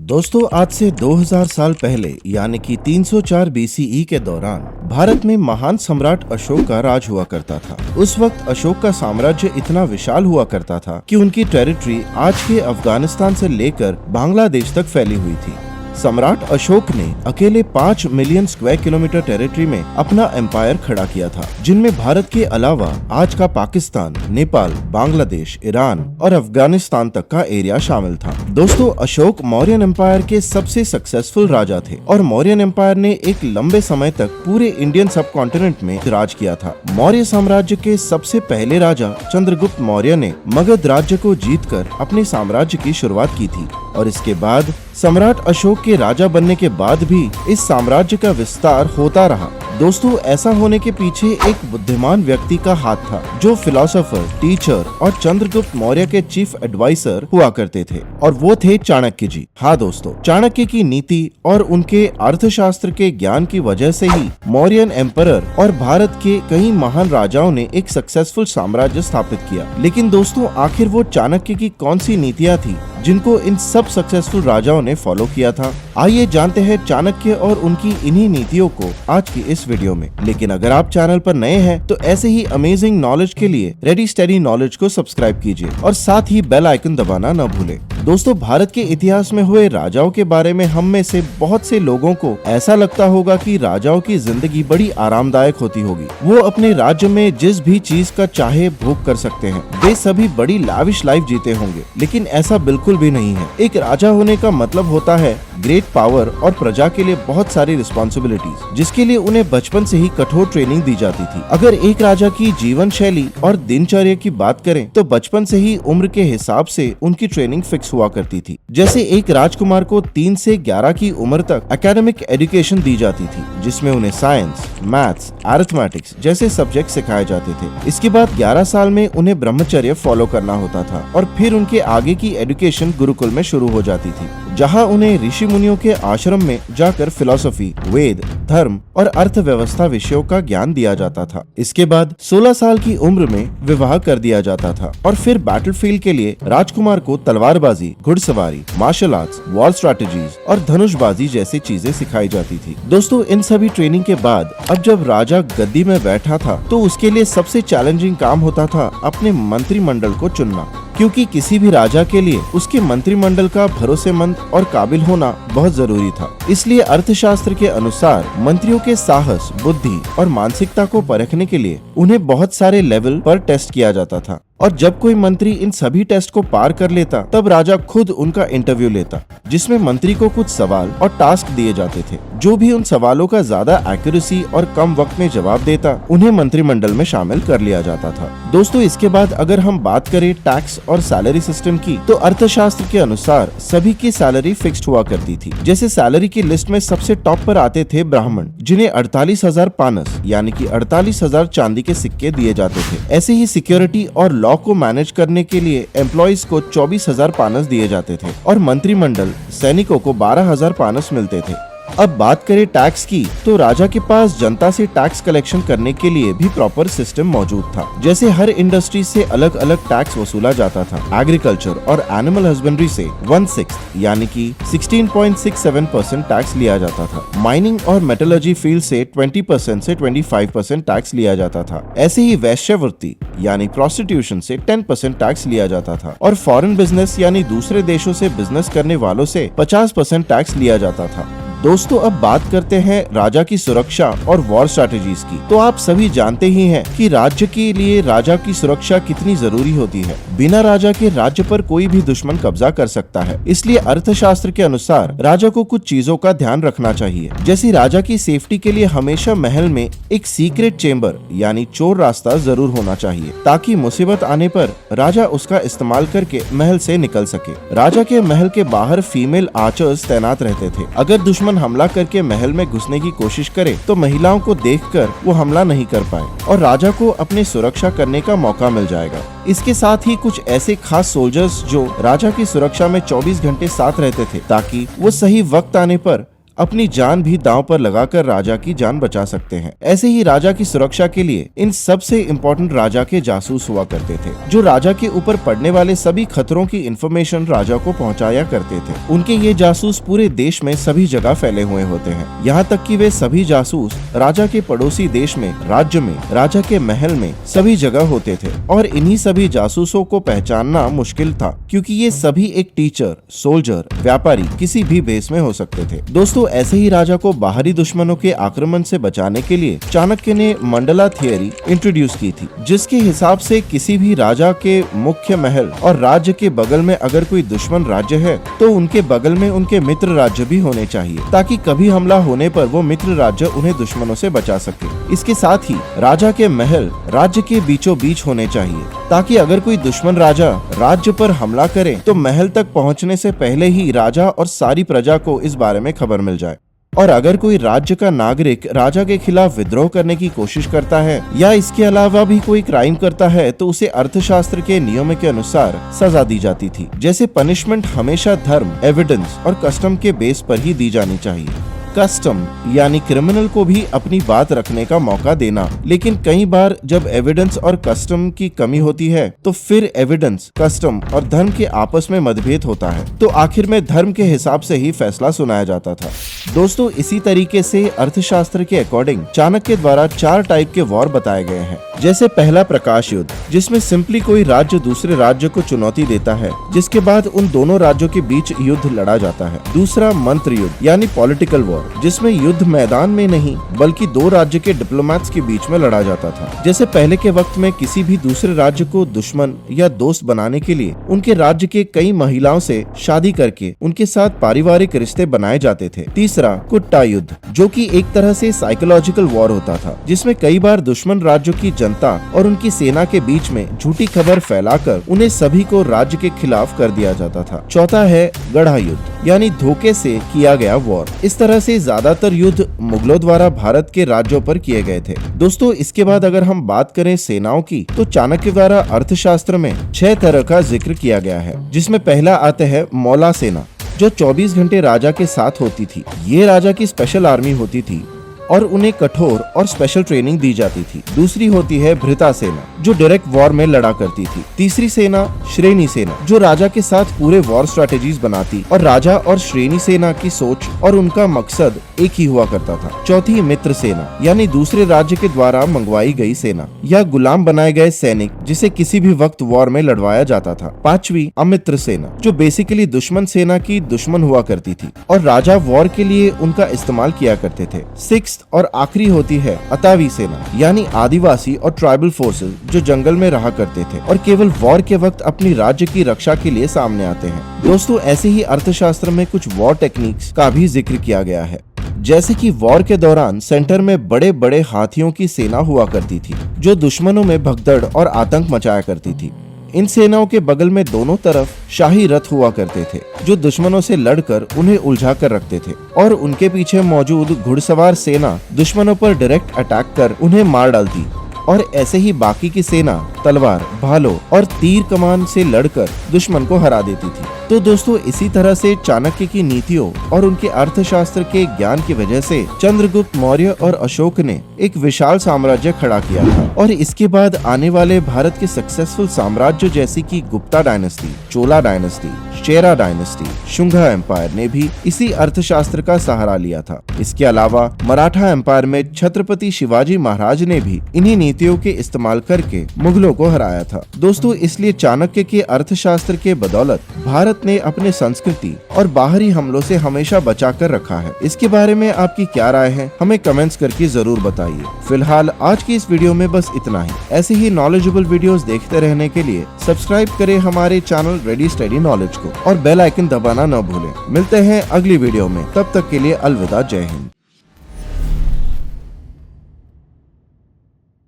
दोस्तों आज से 2000 साल पहले यानी कि 304 बीसीई के दौरान भारत में महान सम्राट अशोक का राज हुआ करता था। उस वक्त अशोक का साम्राज्य इतना विशाल हुआ करता था कि उनकी टेरिटरी आज के अफगानिस्तान से लेकर बांग्लादेश तक फैली हुई थी। सम्राट अशोक ने अकेले 5 मिलियन स्क्वायर किलोमीटर टेरिटरी में अपना एम्पायर खड़ा किया था, जिनमें भारत के अलावा आज का पाकिस्तान, नेपाल, बांग्लादेश, ईरान और अफगानिस्तान तक का एरिया शामिल था। दोस्तों अशोक मौर्यन एम्पायर के सबसे सक्सेसफुल राजा थे और मौर्यन एम्पायर ने एक लंबे समय तक पूरे इंडियन सब कॉन्टिनेंट में राज किया था। मौर्य साम्राज्य के सबसे पहले राजा चंद्रगुप्त मौर्य ने मगध राज्य को जीतकर अपने साम्राज्य की शुरुआत की थी और इसके बाद सम्राट अशोक के राजा बनने के बाद भी इस साम्राज्य का विस्तार होता रहा। दोस्तों ऐसा होने के पीछे एक बुद्धिमान व्यक्ति का हाथ था जो फिलोसोफर, टीचर और चंद्रगुप्त मौर्य के चीफ एडवाइजर हुआ करते थे और वो थे चाणक्य जी। हाँ दोस्तों, चाणक्य की नीति और उनके अर्थशास्त्र के ज्ञान की वजह से ही मौर्यन एम्परर और भारत के कई महान राजाओं ने एक सक्सेसफुल साम्राज्य स्थापित किया। लेकिन दोस्तों आखिर वो चाणक्य की कौन सी नीतियाँ थी जिनको इन सब सक्सेसफुल राजाओं ने फॉलो किया था? आइए जानते हैं चाणक्य और उनकी इन्हीं नीतियों को आज की इस वीडियो में। लेकिन अगर आप चैनल पर नए हैं तो ऐसे ही अमेजिंग नॉलेज के लिए रेडी स्टडी नॉलेज को सब्सक्राइब कीजिए और साथ ही बेल आइकन दबाना न भूलें। दोस्तों भारत के इतिहास में हुए राजाओं के बारे में हम में से बहुत से लोगों को ऐसा लगता होगा कि राजाओं की जिंदगी बड़ी आरामदायक होती होगी। वो अपने राज्य में जिस भी चीज का चाहे भोग कर सकते हैं। वे सभी बड़ी लाविश लाइफ जीते होंगे, लेकिन ऐसा बिल्कुल भी नहीं है। एक राजा होने का मतलब होता है ग्रेट पावर और प्रजा के लिए बहुत सारी रिस्पॉन्सिबिलिटीज, जिसके लिए उन्हें बचपन से ही कठोर ट्रेनिंग दी जाती थी। अगर एक राजा की जीवन शैली और दिनचर्या की बात करें तो बचपन से ही उम्र के हिसाब से उनकी ट्रेनिंग फिक्स हुआ करती थी। जैसे एक राजकुमार को 3 से 11 की उम्र तक एकेडमिक एजुकेशन दी जाती थी, जिसमें उन्हें साइंस, मैथ्स, अरिथमेटिक्स जैसे सब्जेक्ट सिखाए जाते थे। इसके बाद 11 साल में उन्हें ब्रह्मचर्य फॉलो करना होता था और फिर उनके आगे की एजुकेशन गुरुकुल में शुरू हो जाती थी, जहां उन्हें ऋषि मुनियों के आश्रम में जाकर फिलॉसफी, वेद, धर्म और अर्थव्यवस्था विषयों का ज्ञान दिया जाता था। इसके बाद 16 साल की उम्र में विवाह कर दिया जाता था और फिर बैटलफील्ड के लिए राजकुमार को तलवारबाजी, घुड़सवारी, मार्शल आर्ट्स, वॉर स्ट्रैटेजीज और धनुषबाजी जैसी चीजें सिखाई जाती थी। दोस्तों इन सभी ट्रेनिंग के बाद अब जब राजा गद्दी में बैठा था तो उसके लिए सबसे चैलेंजिंग काम होता था अपने मंत्रिमंडल को चुनना, क्योंकि किसी भी राजा के लिए उसके मंत्रिमंडल का भरोसेमंद और काबिल होना बहुत जरूरी था। इसलिए अर्थशास्त्र के अनुसार मंत्रियों के साहस, बुद्धि और मानसिकता को परखने के लिए उन्हें बहुत सारे लेवल पर टेस्ट किया जाता था और जब कोई मंत्री इन सभी टेस्ट को पार कर लेता तब राजा खुद उनका इंटरव्यू लेता, जिसमें मंत्री को कुछ सवाल और टास्क दिए जाते थे। जो भी उन सवालों का ज्यादा एक्यूरेसी और कम वक्त में जवाब देता उन्हें मंत्रिमंडल में शामिल कर लिया जाता था। दोस्तों इसके बाद अगर हम बात करें टैक्स और सैलरी सिस्टम की, तो अर्थशास्त्र के अनुसार सभी की सैलरी फिक्स्ड हुआ करती थी। जैसे सैलरी की लिस्ट में सबसे टॉप पर आते थे ब्राह्मण, जिन्हें 48,000 पानस यानी कि 48,000 चांदी के सिक्के दिए जाते थे। ऐसे ही सिक्योरिटी और लॉ को मैनेज करने के लिए एम्प्लॉइज को 24,000 पानस दिए जाते थे और मंत्रिमंडल सैनिकों को 12,000 पानस मिलते थे। अब बात करें टैक्स की, तो राजा के पास जनता से टैक्स कलेक्शन करने के लिए भी प्रॉपर सिस्टम मौजूद था। जैसे हर इंडस्ट्री से अलग अलग टैक्स वसूला जाता था। एग्रीकल्चर और एनिमल हस्बेंड्री से 1/6 यानी कि 16.67% टैक्स लिया जाता था। माइनिंग और मेटलर्जी फील्ड से 20% से 25% टैक्स लिया जाता था। ऐसे ही वैश्यावृत्ति यानी प्रोस्टिट्यूशन से 10% टैक्स लिया जाता था और फॉरेन बिजनेस यानी दूसरे देशों से बिजनेस करने वालों से 50% टैक्स लिया जाता था। दोस्तों अब बात करते हैं राजा की सुरक्षा और वॉर स्ट्रैटेजीज की। तो आप सभी जानते ही हैं कि राज्य के लिए राजा की सुरक्षा कितनी जरूरी होती है। बिना राजा के राज्य पर कोई भी दुश्मन कब्जा कर सकता है। इसलिए अर्थशास्त्र के अनुसार राजा को कुछ चीजों का ध्यान रखना चाहिए। जैसे राजा की सेफ्टी के लिए हमेशा महल में एक सीक्रेट चेंबर यानी चोर रास्ता जरूर होना चाहिए, ताकि मुसीबत आने पर राजा उसका इस्तेमाल करके महल से निकल सके। राजा के महल के बाहर फीमेल आर्चर्स तैनात रहते थे। अगर दुश्मन हमला करके महल में घुसने की कोशिश करे तो महिलाओं को देखकर वो हमला नहीं कर पाए और राजा को अपनी सुरक्षा करने का मौका मिल जाएगा। इसके साथ ही कुछ ऐसे खास सोल्जर्स जो राजा की सुरक्षा में 24 घंटे साथ रहते थे, ताकि वो सही वक्त आने पर अपनी जान भी दांव पर लगाकर राजा की जान बचा सकते हैं। ऐसे ही राजा की सुरक्षा के लिए इन सबसे इम्पोर्टेंट राजा के जासूस हुआ करते थे, जो राजा के ऊपर पड़ने वाले सभी खतरों की इंफॉर्मेशन राजा को पहुंचाया करते थे। उनके ये जासूस पूरे देश में सभी जगह फैले हुए होते हैं, यहाँ तक कि वे सभी जासूस राजा के पड़ोसी देश में, राज्य में, राजा के महल में सभी जगह होते थे। और इन्हीं सभी जासूसों को पहचानना मुश्किल था, क्योंकि ये सभी एक टीचर, सोल्जर, व्यापारी किसी भी भेष में हो सकते थे। दोस्तों, ऐसे ही राजा को बाहरी दुश्मनों के आक्रमण से बचाने के लिए चाणक्य ने मंडला थियरी इंट्रोड्यूस की थी, जिसके हिसाब से किसी भी राजा के मुख्य महल और राज्य के बगल में अगर कोई दुश्मन राज्य है तो उनके बगल में उनके मित्र राज्य भी होने चाहिए, ताकि कभी हमला होने पर वो मित्र राज्य उन्हें दुश्मनों से बचा सके। इसके साथ ही राजा के महल राज्य के बीचों बीच होने चाहिए, ताकि अगर कोई दुश्मन राजा राज्य पर हमला करे तो महल तक पहुंचने से पहले ही राजा और सारी प्रजा को इस बारे में खबर मिल जाए। और अगर कोई राज्य का नागरिक राजा के खिलाफ विद्रोह करने की कोशिश करता है या इसके अलावा भी कोई क्राइम करता है तो उसे अर्थशास्त्र के नियमों के अनुसार सजा दी जाती थी। जैसे पनिशमेंट हमेशा धर्म, एविडेंस और कस्टम के बेस पर ही दी जानी चाहिए। कस्टम यानी क्रिमिनल को भी अपनी बात रखने का मौका देना, लेकिन कई बार जब एविडेंस और कस्टम की कमी होती है तो फिर एविडेंस, कस्टम और धर्म के आपस में मतभेद होता है, तो आखिर में धर्म के हिसाब से ही फैसला सुनाया जाता था। दोस्तों, इसी तरीके से अर्थशास्त्र के अकॉर्डिंग चाणक्य द्वारा 4 टाइप के वॉर बताए गए हैं। जैसे पहला प्रकाश युद्ध, जिसमें सिंपली कोई राज्य दूसरे राज्य को चुनौती देता है, जिसके बाद उन दोनों राज्यों के बीच युद्ध लड़ा जाता है। दूसरा मंत्र युद्ध यानी पॉलिटिकल वॉर, जिसमें युद्ध मैदान में नहीं बल्कि 2 राज्य के डिप्लोमैट्स के बीच में लड़ा जाता था। जैसे पहले के वक्त में किसी भी दूसरे राज्य को दुश्मन या दोस्त बनाने के लिए उनके राज्य के कई महिलाओं से शादी करके उनके साथ पारिवारिक रिश्ते बनाए जाते थे। तीसरा कुट्टा युद्ध, जो कि एक तरह से साइकोलॉजिकल वॉर होता था, जिसमें कई बार दुश्मन राज्यों की जनता और उनकी सेना के बीच में झूठी खबर फैलाकर उन्हें सभी को राज्य के खिलाफ कर दिया जाता था। चौथा है गढ़ा युद्ध, यानी धोखे से किया गया वॉर। इस तरह से ज्यादातर युद्ध मुगलों द्वारा भारत के राज्यों पर किए गए थे। दोस्तों, इसके बाद अगर हम बात करें सेनाओं की, तो चाणक्य द्वारा अर्थशास्त्र में 6 तरह का जिक्र किया गया है, जिसमें पहला आता है मौला सेना, जो 24 घंटे राजा के साथ होती थी। ये राजा की स्पेशल आर्मी होती थी और उन्हें कठोर और स्पेशल ट्रेनिंग दी जाती थी। दूसरी होती है भृता सेना, जो डायरेक्ट वॉर में लड़ा करती थी। तीसरी सेना श्रेणी सेना, जो राजा के साथ पूरे वॉर स्ट्रेटेजीज बनाती और राजा और श्रेणी सेना की सोच और उनका मकसद एक ही हुआ करता था। चौथी मित्र सेना, यानी दूसरे राज्य के द्वारा मंगवाई गई सेना या गुलाम बनाए गए सैनिक, जिसे किसी भी वक्त वॉर में लड़वाया जाता था। पांचवी अमित्र सेना, जो बेसिकली दुश्मन सेना की दुश्मन हुआ करती थी और राजा वॉर के लिए उनका इस्तेमाल किया करते थे। सिक्स्थ और आखिरी होती है अतावी सेना, यानी आदिवासी और ट्राइबल फोर्सेस, जो जंगल में रहा करते थे और केवल वॉर के वक्त अपनी राज्य की रक्षा के लिए सामने आते हैं। दोस्तों, ऐसे ही अर्थशास्त्र में कुछ वॉर टेक्निक्स का भी जिक्र किया गया है। जैसे कि वॉर के दौरान सेंटर में बड़े बड़े हाथियों की सेना हुआ करती थी, जो दुश्मनों में भगदड़ और आतंक मचाया करती थी। इन सेनाओं के बगल में दोनों तरफ शाही रथ हुआ करते थे, जो दुश्मनों से लड़कर उन्हें उलझा कर रखते थे, और उनके पीछे मौजूद घुड़सवार सेना दुश्मनों पर डायरेक्ट अटैक कर उन्हें मार डालती। और ऐसे ही बाकी की सेना तलवार, भालों और तीर कमान से लड़कर दुश्मन को हरा देती थी। तो दोस्तों, इसी तरह से चाणक्य की नीतियों और उनके अर्थशास्त्र के ज्ञान की वजह से चंद्रगुप्त मौर्य और अशोक ने एक विशाल साम्राज्य खड़ा किया था। और इसके बाद आने वाले भारत के सक्सेसफुल साम्राज्य जैसे कि गुप्ता डायनेस्टी, चोला डायनेस्टी, चेरा डायनेस्टी, शुंगा एम्पायर ने भी इसी अर्थशास्त्र का सहारा लिया था। इसके अलावा मराठा एम्पायर में छत्रपति शिवाजी महाराज ने भी इन्हीं नीतियों के इस्तेमाल करके मुगलों को हराया था। दोस्तों, इसलिए चाणक्य के अर्थशास्त्र के बदौलत भारत ने अपने संस्कृति और बाहरी हमलों से हमेशा बचा कर रखा है। इसके बारे में आपकी क्या राय है, हमें कमेंट्स करके जरूर बताइए। फिलहाल आज की इस वीडियो में बस इतना ही। ऐसे ही नॉलेजेबल वीडियोस देखते रहने के लिए सब्सक्राइब करें हमारे चैनल रेडी स्टडी नॉलेज को और बेल आइकन दबाना न भूलें। मिलते हैं अगली वीडियो में, तब तक के लिए अलविदा, जय हिंद।